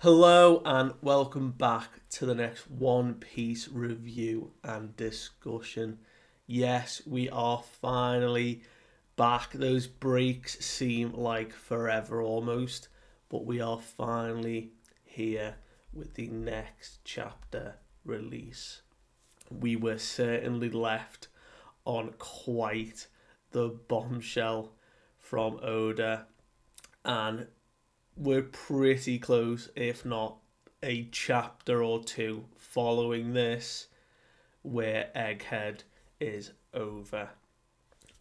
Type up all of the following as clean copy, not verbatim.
Hello and welcome back to the next One Piece review and discussion. Yes, we are finally back. Those breaks seem like forever almost, but we are finally here with the next chapter release. We were certainly left on quite the bombshell from Oda, and we're pretty close, if not a chapter or two following this, where Egghead is over.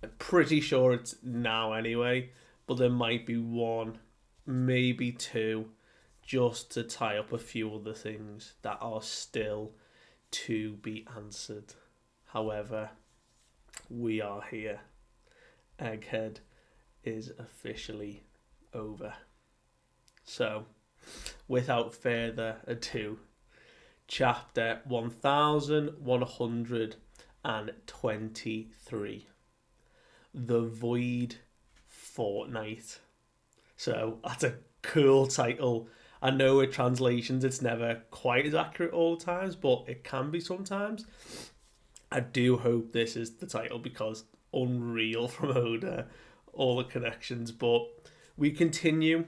I'm pretty sure it's now anyway, but there might be one, maybe two, just to tie up a few other things that are still to be answered. However, we are here. Egghead is officially over. So, without further ado, chapter 1123, The Void Fortnight. So, that's a cool title. I know with translations it's never quite as accurate all the times, but it can be sometimes. I do hope this is the title because unreal from Oda, all the connections. But we continue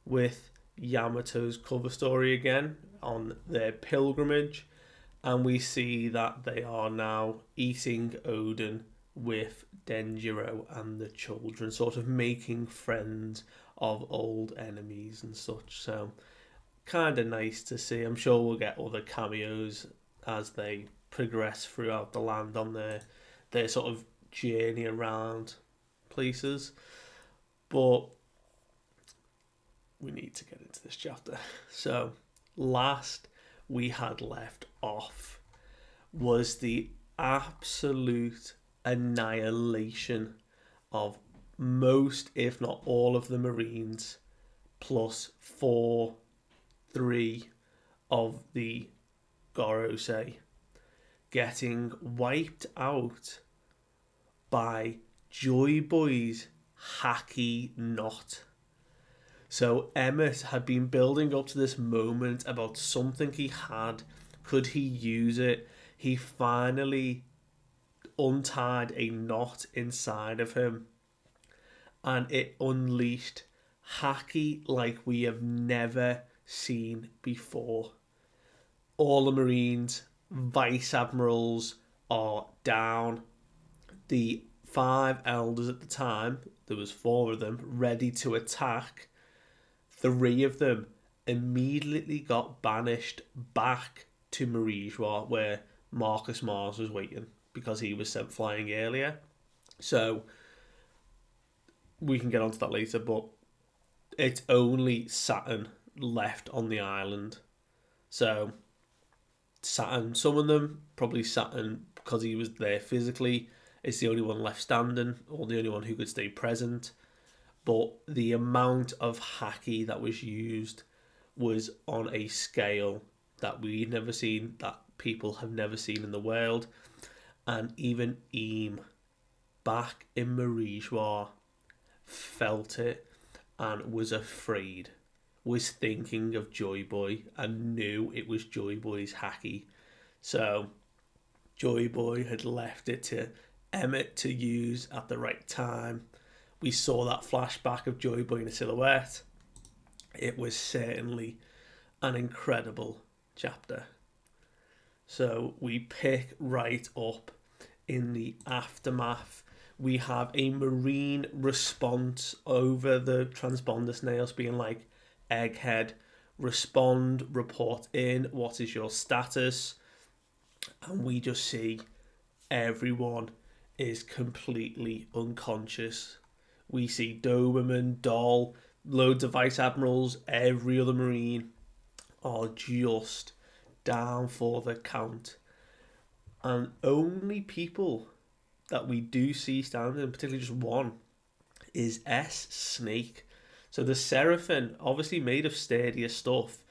with Yamato's cover story again on their pilgrimage, and we see that they are now eating Odin with Denjiro and the children, sort of making friends of old enemies and such. So, kind of nice to see. I'm sure we'll get other cameos as they progress throughout the land on their sort of journey around places. But we need to get into this chapter. So, last we had left off was the absolute annihilation of most, if not all, of the Marines, plus three of the Gorosei, getting wiped out by Joy Boy's Hacky Knot. So Emmett had been building up to this moment about something he had. Could he use it? He finally untied a knot inside of him, and it unleashed Haki like we have never seen before. All the Marines, vice admirals are down. The five elders at the time, there was four of them, ready to attack. Three of them immediately got banished back to Marijua, where Marcus Mars was waiting because he was sent flying earlier. So we can get onto that later, but it's only Saturn left on the island. So Saturn, some of them, probably Saturn because he was there physically, is the only one left standing, or the only one who could stay present. But the amount of Haki that was used was on a scale that we've never seen, that people have never seen in the world. And even Eam, back in Marijua, felt it and was afraid, was thinking of Joy Boy and knew it was Joy Boy's Haki. So Joy Boy had left it to Emmett to use at the right time. We saw that flashback of Joy Boy in a silhouette. It was certainly an incredible chapter. So we pick right up in the aftermath. We have a Marine response over the transponder snails being like, Egghead, respond, report in, what is your status? And we just see everyone is completely unconscious. We see Doberman, Doll, loads of vice admirals, every other Marine are just down for the count. And only people that we do see standing, particularly just one, is S Snake. So the Seraphim, obviously made of sturdier stuff.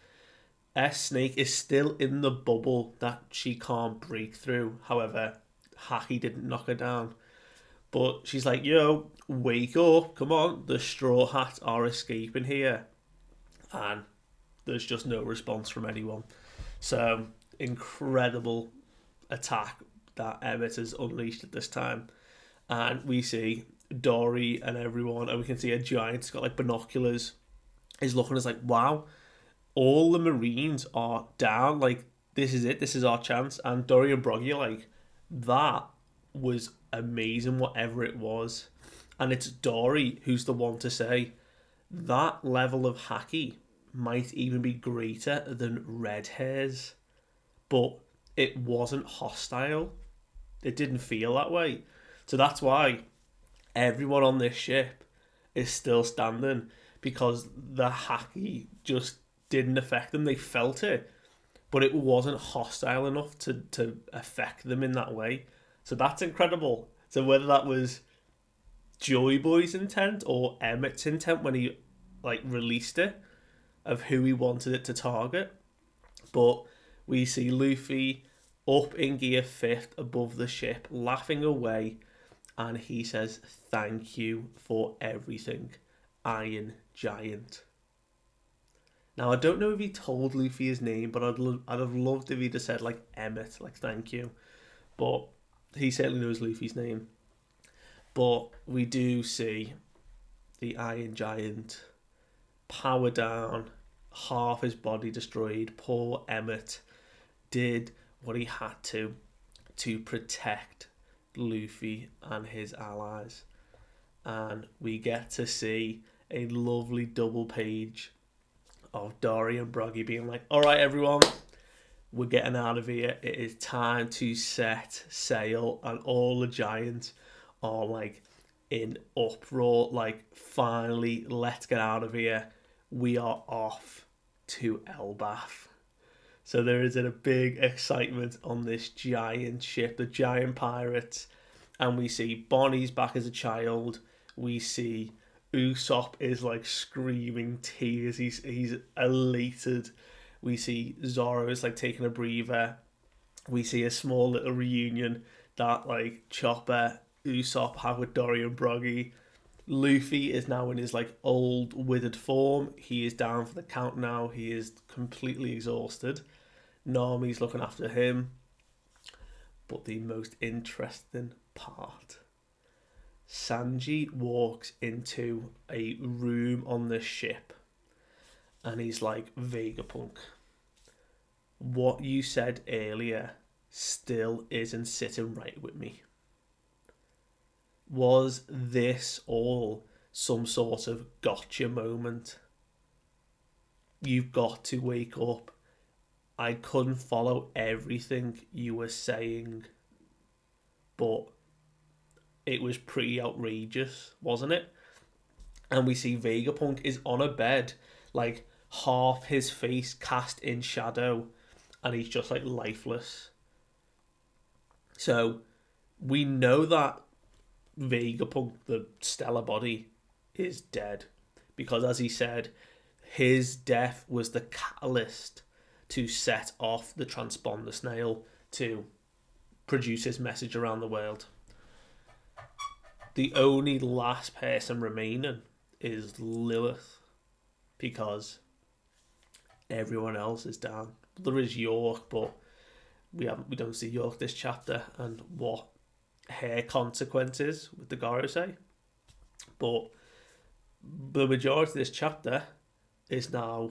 S Snake is still in the bubble that she can't break through. However, Haki didn't knock her down. But she's like, yo, wake up, come on, the Straw Hats are escaping here. And there's just no response from anyone. So incredible attack that Emmett has unleashed at this time. And we see Dory and everyone, and we can see a giant's got like binoculars, is looking as like, wow, all the Marines are down. Like, this is it. This is our chance. And Dory and Broggy are like, that was amazing, whatever it was. And it's Dory who's the one to say, that level of hacky might even be greater than Red Hair's. But it wasn't hostile. It didn't feel that way. So that's why everyone on this ship is still standing, because the hacky just didn't affect them. They felt it, but it wasn't hostile enough to affect them in that way. So that's incredible. So whether that was Joy Boy's intent or Emmett's intent when he like released it, of who he wanted it to target, but we see Luffy up in gear 5th above the ship, laughing away, and he says, "Thank you for everything, Iron Giant." Now, I don't know if he told Luffy his name, but I'd have loved if he'd have said, like, Emmett, like, thank you. But he certainly knows Luffy's name. But we do see the Iron Giant power down, half his body destroyed. Poor Emmett did what he had to protect Luffy and his allies. And we get to see a lovely double page of Dory and Broggy being like, alright everyone, we're getting out of here. It is time to set sail. And all the giants are like in uproar, like, finally, let's get out of here. We are off to Elbaf. So there is a big excitement on this giant ship, the giant pirates. And we see Bonnie's back as a child. We see Usopp is like screaming tears. He's elated. We see Zoro is like taking a breather. We see a small little reunion that like Chopper, Usopp have with Dory and Broggy. Luffy is now in his like old withered form. He is down for the count now. He is completely exhausted. Nami's looking after him. But the most interesting part, Sanji walks into a room on the ship and he's like, Vegapunk, what you said earlier still isn't sitting right with me. Was this all some sort of gotcha moment? You've got to wake up. I couldn't follow everything you were saying, but it was pretty outrageous, wasn't it? And we see Vegapunk is on a bed, like half his face cast in shadow, and he's just like lifeless. So we know that Vegapunk, the stellar body, is dead, because as he said, his death was the catalyst to set off the transponder snail to produce his message around the world. The only last person remaining is Lilith, because everyone else is down. There is York, but we don't see York this chapter and what her consequences with the Gorosei. But the majority of this chapter is now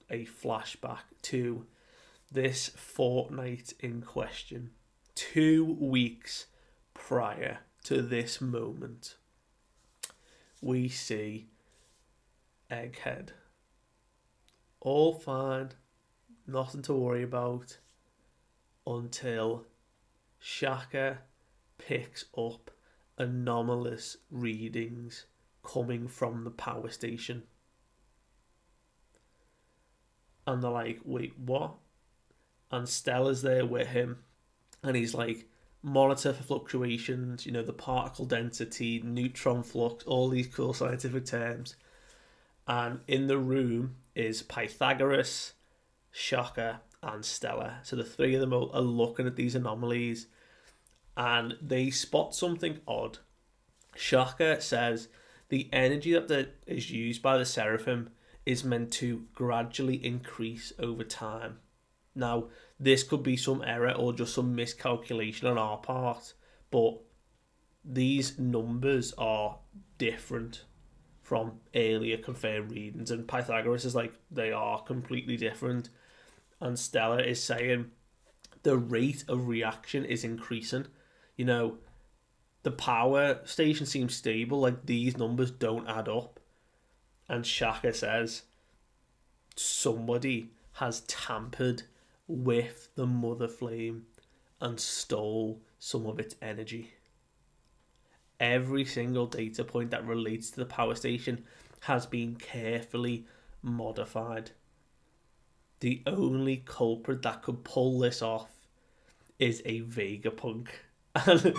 a flashback to this fortnight in question, 2 weeks prior to this moment. We see Egghead, all fine, nothing to worry about, until Shaka picks up anomalous readings coming from the power station. And they're like, wait, what? And Stella's there with him. And he's like, monitor for fluctuations, the particle density, neutron flux, all these cool scientific terms. And in the room is Pythagoras, Shaka, and Stella. So the three of them are looking at these anomalies. And they spot something odd. Shaka says the energy that is used by the Seraphim is meant to gradually increase over time. Now, this could be some error or just some miscalculation on our part, but these numbers are different from earlier confirmed readings, and Pythagoras is like, they are completely different. And Stella is saying the rate of reaction is increasing. You know, the power station seems stable, like these numbers don't add up. And Shaka says somebody has tampered with the mother flame and stole some of its energy. Every single data point that relates to the power station has been carefully modified. The only culprit that could pull this off is a Vegapunk. And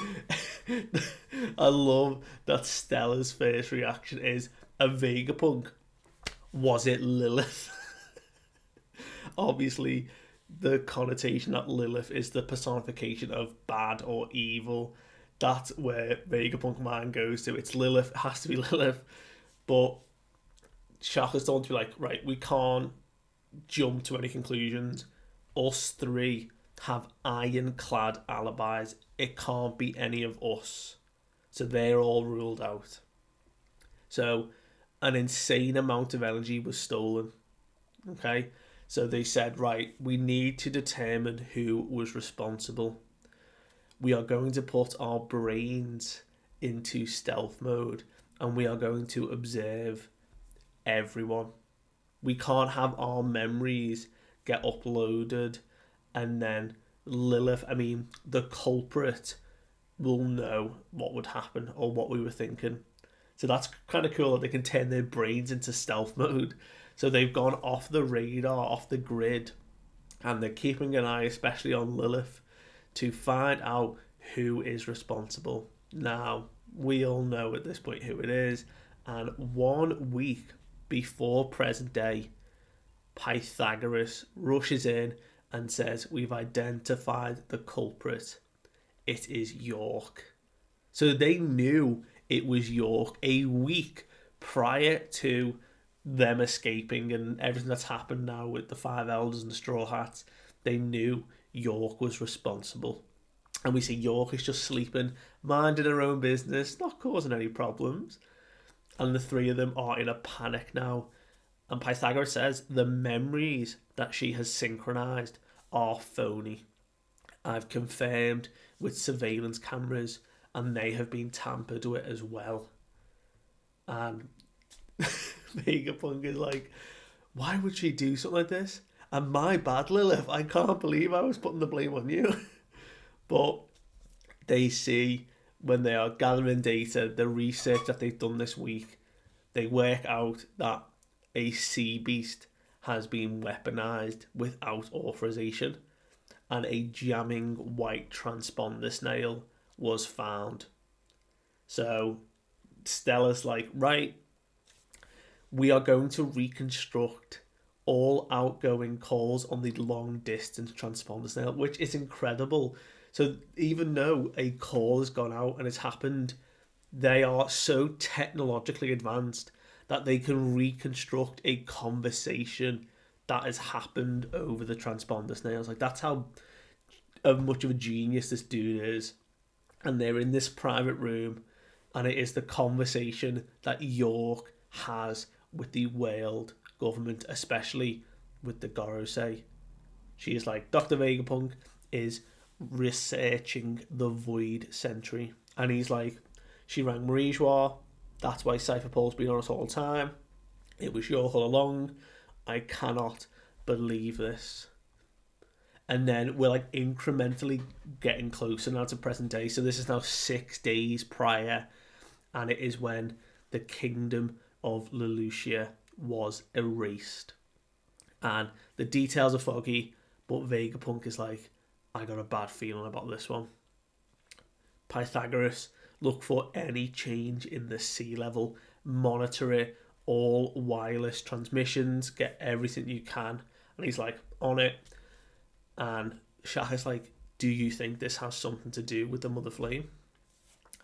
I love that Stella's first reaction is a Vegapunk. Was it Lilith? Obviously, the connotation that Lilith is the personification of bad or evil. That's where Vegapunk mind goes to. It's Lilith, it has to be Lilith. But Shaka's told to be like, right, we can't jump to any conclusions. Us three have ironclad alibis. It can't be any of us. So they're all ruled out. So an insane amount of energy was stolen. Okay? So they said, right, we need to determine who was responsible. We are going to put our brains into stealth mode and we are going to observe everyone. We can't have our memories get uploaded and then the culprit will know what would happen or what we were thinking. So that's kind of cool that they can turn their brains into stealth mode. So they've gone off the radar, off the grid, and they're keeping an eye, especially on Lilith, to find out who is responsible. Now, we all know at this point who it is, and 1 week before present day, Pythagoras rushes in and says, we've identified the culprit. It is York. So they knew it was York a week prior to them escaping and everything that's happened now with the Five Elders and the Straw Hats. They knew York was responsible. And we see York is just sleeping, minding her own business, not causing any problems. And the three of them are in a panic now. And Pythagoras says the memories that she has synchronized are phony. I've confirmed with surveillance cameras and they have been tampered with as well. And Vegapunk is like, why would she do something like this? And my bad, Lilith, I can't believe I was putting the blame on you. But they see, when they are gathering data, the research that they've done this week, they work out that a sea beast has been weaponized without authorization and a jamming white transponder snail was found. So Stella's like, right, we are going to reconstruct all outgoing calls on the long distance transponder snail, which is incredible. So even though a call has gone out and it's happened, they are so technologically advanced that they can reconstruct a conversation that has happened over the transponder snails. Like, that's how much of a genius this dude is. And they're in this private room, and it is the conversation that York has with the world government, especially with the Gorosei. She is like, Dr. Vegapunk is researching the Void Sentry. And he's like, she rang Marie Joie. That's why Cypher Paul's been on us all the time. It was York all along. I cannot believe this. And then we're like incrementally getting closer now to present day. So this is now 6 days prior. And it is when the kingdom of Lelouchia was erased. And the details are foggy, but Vegapunk is like, I got a bad feeling about this one. Pythagoras, look for any change in the sea level, monitor it, all wireless transmissions, get everything you can. And he's like, on it. And Shaka's like, do you think this has something to do with the Mother Flame?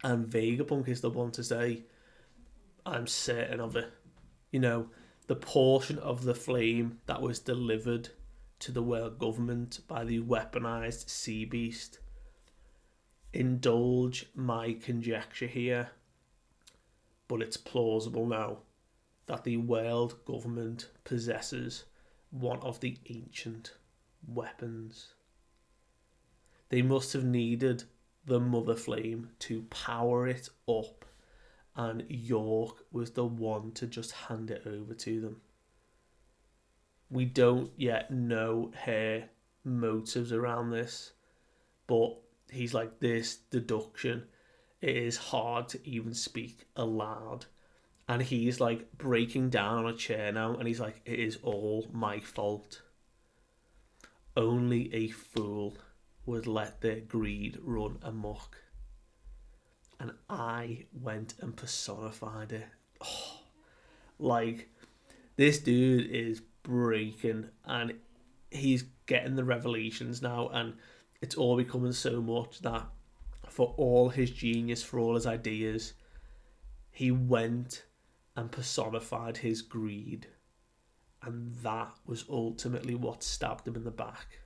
And Vegapunk is the one to say, I'm certain of it. You know, The portion of the flame that was delivered to the world government by the weaponized sea beast. Indulge my conjecture here, but it's plausible now that the world government possesses one of the ancient weapons. They must have needed the mother flame to power it up, and York was the one to just hand it over to them. We don't yet know her motives around this, but he's like, this deduction, it is hard to even speak aloud. And he's like breaking down on a chair now, and he's like, it is all my fault. Only a fool would let their greed run amok. And I went and personified it. Oh, like, this dude is breaking, and he's getting the revelations now, and it's all becoming so much that for all his genius, for all his ideas, he went and personified his greed, and that was ultimately what stabbed him in the back.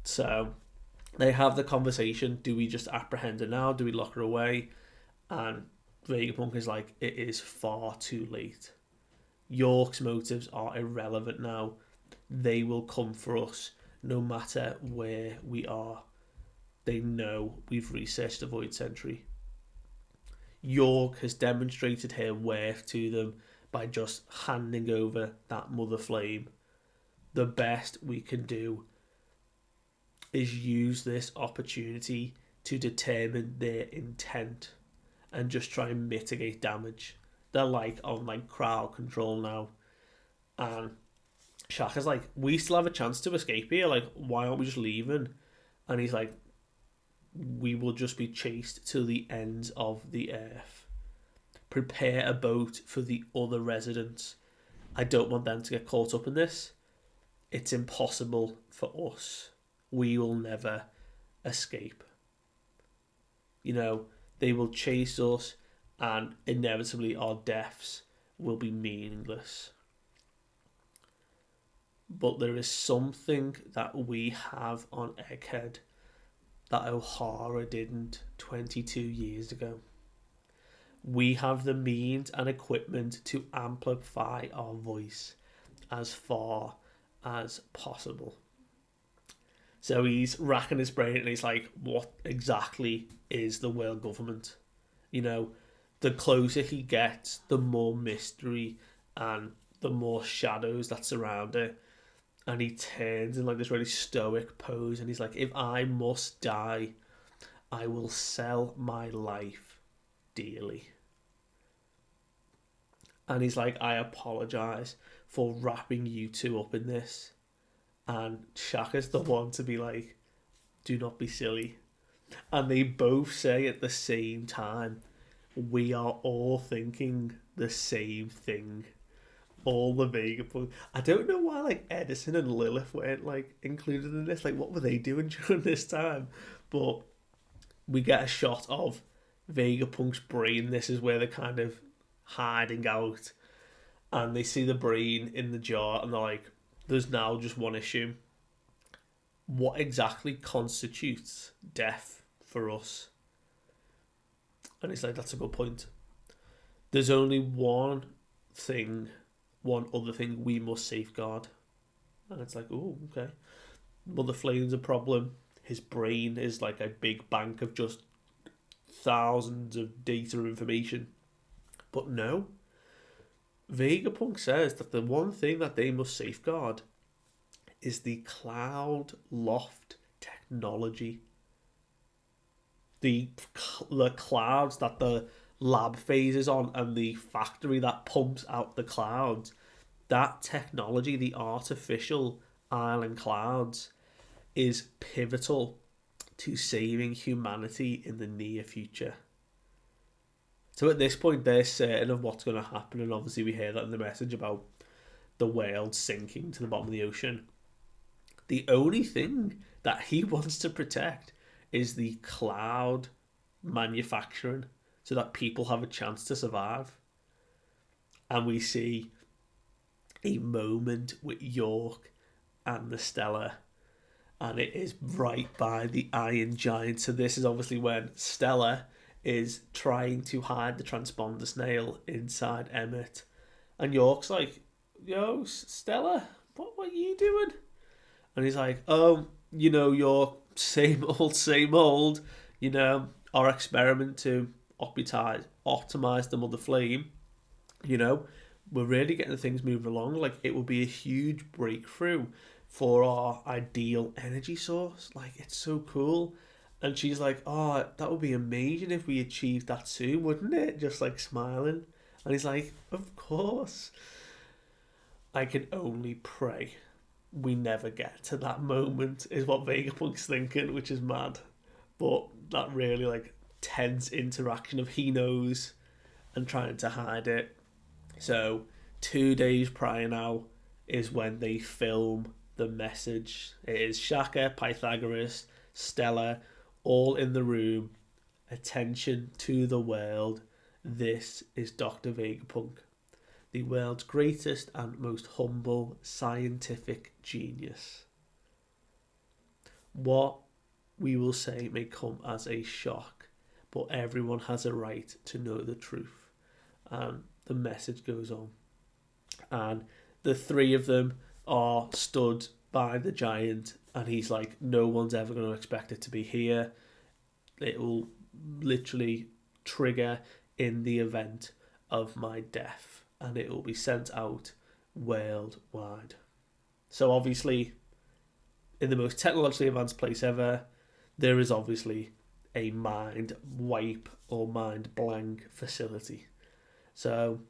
So they have the conversation, do we just apprehend her now, do we lock her away? And Vegapunk is like, it is far too late. York's motives are irrelevant now. They will come for us no matter where we are. They know we've researched the Void Sentry. York has demonstrated her worth to them by just handing over that mother flame. The best we can do is use this opportunity to determine their intent and just try and mitigate damage. They're like on like crowd control now, and Shaka's like, we still have a chance to escape here, like why aren't we just leaving? And he's like, we will just be chased to the ends of the earth. Prepare a boat for the other residents. I don't want them to get caught up in this. It's impossible for us. We will never escape. You know, they will chase us, and inevitably our deaths will be meaningless. But there is something that we have on Egghead that O'Hara didn't 22 years ago. We have the means and equipment to amplify our voice as far as possible. So he's racking his brain, and he's like, what exactly is the world government? You know, the closer he gets, the more mystery and the more shadows that surround it. And he turns in like this really stoic pose, and he's like, if I must die, I will sell my life dearly. And he's like, I apologise for wrapping you two up in this. And Shaka's the one to be like, do not be silly. And they both say at the same time, we are all thinking the same thing. All the Vegapunk. I don't know why like Edison and Lilith weren't like included in this. Like, what were they doing during this time? But we get a shot of Vegapunk's brain. This is where they're kind of hiding out, and they see the brain in the jar, and they're like, there's now just one issue. What exactly constitutes death for us? And it's like, that's a good point. There's only one other thing we must safeguard. And it's like, oh, okay. Mother Flame's a problem. His brain is like a big bank of just thousands of data information. But no. Vegapunk says that the one thing that they must safeguard is the cloud loft technology. The clouds that the lab phases on, and the factory that pumps out the clouds. That technology, the artificial island clouds, is pivotal to saving humanity in the near future. So at this point, they're certain of what's going to happen, and obviously we hear that in the message about the world sinking to the bottom of the ocean. The only thing that he wants to protect is the cloud manufacturing, so that people have a chance to survive. And we see a moment with York and the Stella, and it is right by the Iron Giant. So this is obviously when Stella is trying to hide the transponder snail inside Emmett, and York's like, "Yo, Stella, what are you doing?" And he's like, "Oh, York, same old, same old. Our experiment to optimize the mother flame. You know, we're really getting things moving along. Like, it will be a huge breakthrough for our ideal energy source. Like, it's so cool." And she's like, "Oh, that would be amazing if we achieved that soon, wouldn't it?" Just like smiling. And he's like, "Of course." I can only pray we never get to that moment, is what Vegapunk's thinking, which is mad. But that really like tense interaction of he knows and trying to hide it. So 2 days prior now is when they film the message. It is Shaka, Pythagoras, Stella, all in the room. Attention to the world. This is Dr. Vegapunk, the world's greatest and most humble scientific genius. What we will say may come as a shock, but everyone has a right to know the truth. And the message goes on. And the three of them are stood by the giant, and he's like, "No one's ever going to expect it to be here. It will literally trigger in the event of my death, and it will be sent out worldwide." So obviously, in the most technologically advanced place ever, there is obviously a mind wipe or mind blank facility. So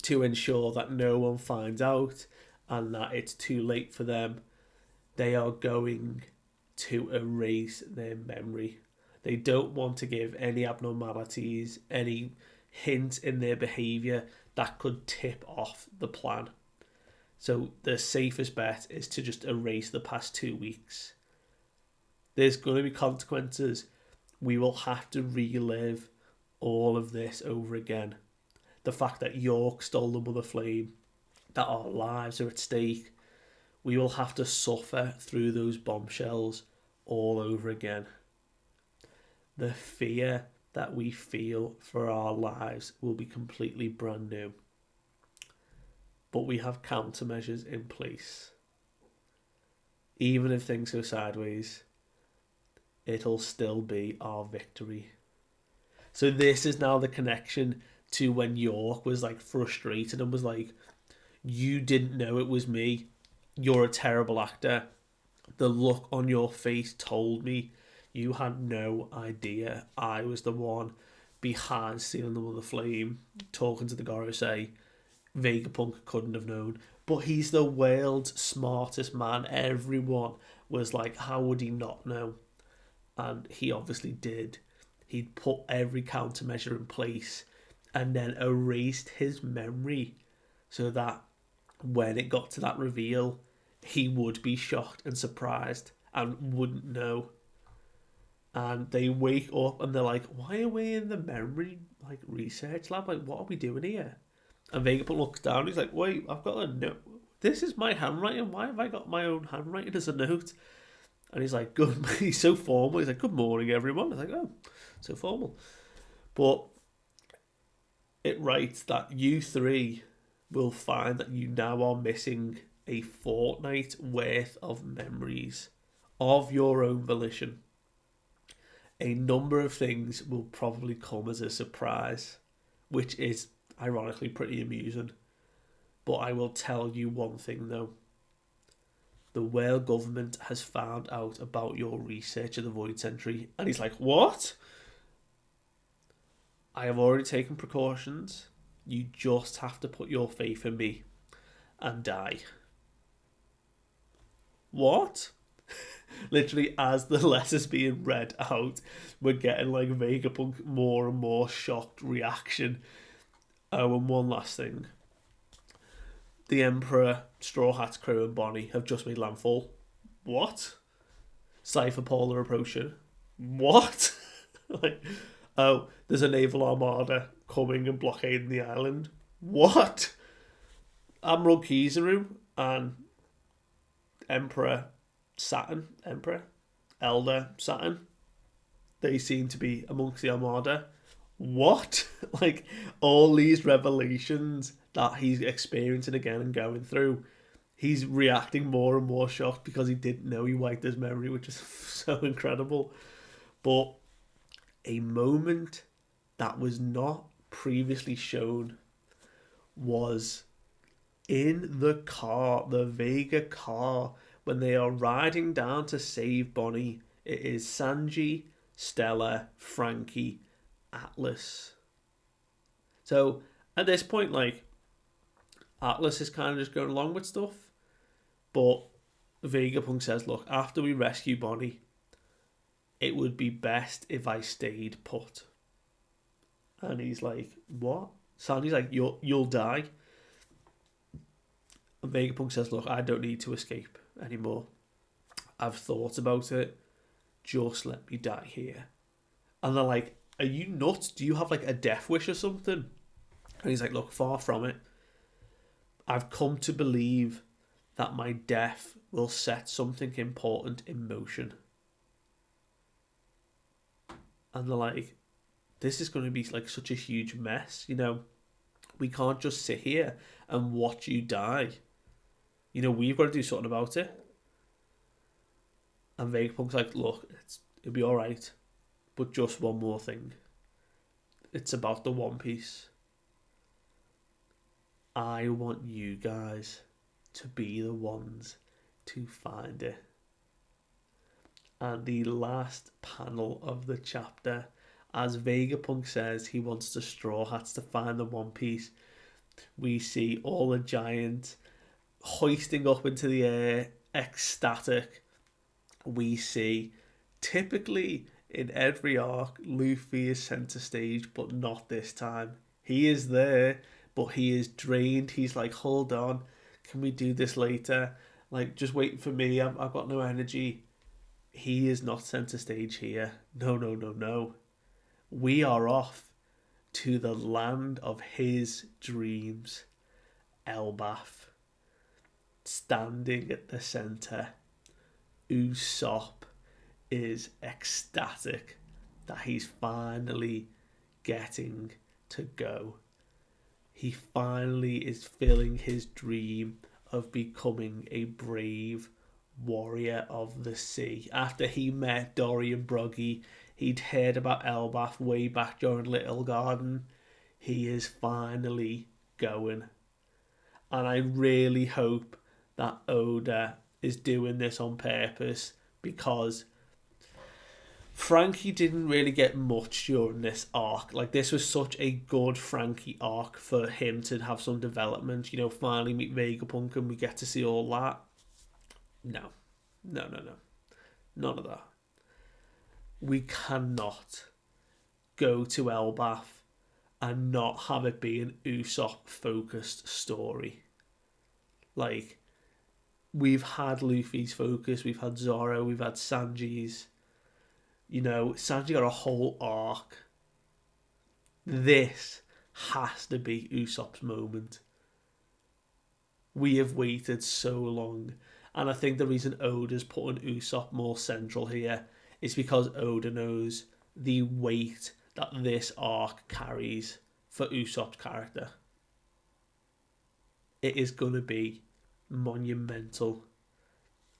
to ensure that no one finds out and that it's too late for them, they are going to erase their memory. They don't want to give any abnormalities, any hint in their behaviour that could tip off the plan. So the safest bet is to just erase the past 2 weeks. There's going to be consequences. We will have to relive all of this over again. The fact that York stole the Mother Flame, that our lives are at stake. We will have to suffer through those bombshells all over again. The fear that we feel for our lives will be completely brand new. But we have countermeasures in place. Even if things go sideways, it'll still be our victory. So this is now the connection to when York was like frustrated and was like, "You didn't know it was me. You're a terrible actor. The look on your face told me you had no idea I was the one behind stealing the Mother Flame." Talking to the Gorosei, Vegapunk couldn't have known. But he's the world's smartest man. Everyone was like, how would he not know? And he obviously did. He'd put every countermeasure in place and then erased his memory so that when it got to that reveal, he would be shocked and surprised and wouldn't know. And they wake up and they're like, "Why are we in the memory like research lab? Like, what are we doing here?" And Vegapunk looks down. He's like, "Wait, I've got a note. This is my handwriting. Why have I got my own handwriting as a note?" And he's like, "Good." He's so formal. He's like, "Good morning, everyone." I was like, "Oh, so formal." But it writes that you three will find that you now are missing a fortnight worth of memories of your own volition. A number of things will probably come as a surprise, which is ironically pretty amusing. But I will tell you one thing though. The world government has found out about your research of the Void Sentry. And he's like, "What?" "I have already taken precautions. You just have to put your faith in me and die." What? Literally, as the letter's being read out, we're getting like Vegapunk more and more shocked reaction. Oh, and one last thing. The Emperor, Straw Hat's crew and Bonnie have just made landfall. What? Cypher Polar approaching. What? Like, oh, there's a naval armada coming and blockading the island. What? Admiral Kizaru and Elder Saturn, they seem to be amongst the Armada. What? Like, all these revelations that he's experiencing again and going through, he's reacting more and more shocked because he didn't know he wiped his memory, which is so incredible. But a moment that was not previously shown was in the car, the Vega car, when they are riding down to save Bonnie. It is Sanji, Stella, Frankie, Atlas. So at this point, like, Atlas is kind of just going along with stuff, but Vegapunk says, look, after we rescue Bonnie, it would be best if I stayed put. And he's like, what? Sandy's like, you'll die. And Vegapunk says, look, I don't need to escape anymore. I've thought about it. Just let me die here. And they're like, are you nuts? Do you have like a death wish or something? And he's like, look, far from it. I've come to believe that my death will set something important in motion. And they're like, this is going to be like such a huge mess. You know, we can't just sit here and watch you die. You know, we've got to do something about it. And Vegapunk's like, look, it'll be all right. But just one more thing. It's about the One Piece. I want you guys to be the ones to find it. And the last panel of the chapter, as Vegapunk says he wants the Straw Hats to find the One Piece, we see all the giants hoisting up into the air, ecstatic. We see, typically in every arc, Luffy is centre stage, but not this time. He is there, but he is drained. He's like, hold on, can we do this later? Like, just waiting for me, I've got no energy. He is not centre stage here. No. We are off to the land of his dreams, Elbaf. Standing at the centre, Usopp is ecstatic that he's finally getting to go. He finally is filling his dream of becoming a brave warrior of the sea. After he met Dory and Broggy, he'd heard about Elbaf way back during Little Garden. He is finally going. And I really hope that Oda is doing this on purpose, because Frankie didn't really get much during this arc. Like, this was such a good Frankie arc for him to have some development, you know, finally meet Vegapunk and we get to see all that. No. None of that. We cannot go to Elbaf and not have it be an Usopp focused story. Like, we've had Luffy's focus, we've had Zoro, we've had Sanji's. You know, Sanji got a whole arc. This has to be Usopp's moment. We have waited so long. And I think the reason Oda's putting Usopp more central here is because Oda knows the weight that this arc carries for Usopp's character. It is going to be monumental.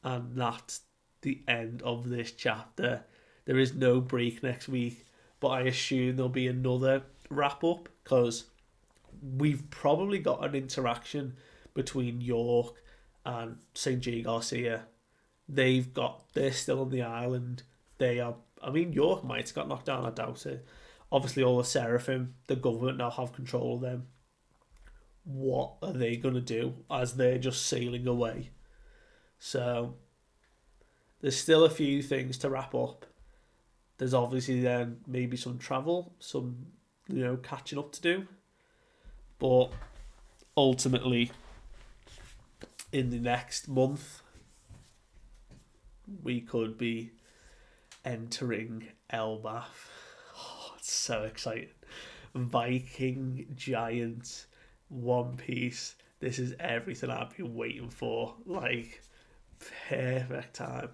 And that's the end of this chapter. There is no break next week, but I assume there'll be another wrap up, because we've probably got an interaction between York and St. J. Garcia. They're still on the island. York might have got knocked down, I doubt it. Obviously, all the Seraphim, the government now have control of them. What are they going to do as they're just sailing away? So, there's still a few things to wrap up. There's obviously then maybe some travel, some, you know, catching up to do. But ultimately, in the next month, we could be entering Elbaf. Oh, it's so exciting. Viking, Giants, One Piece, This is everything I've been waiting for. Like, perfect time.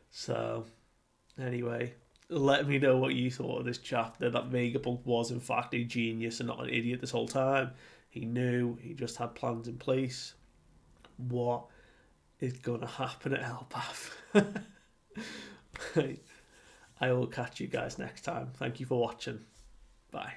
So, anyway, let me know what you thought of this chapter. That Vegapunk was, in fact, a genius and not an idiot this whole time. He knew, he just had plans in place. What is going to happen at Elbaf? I will catch you guys next time. Thank you for watching. Bye.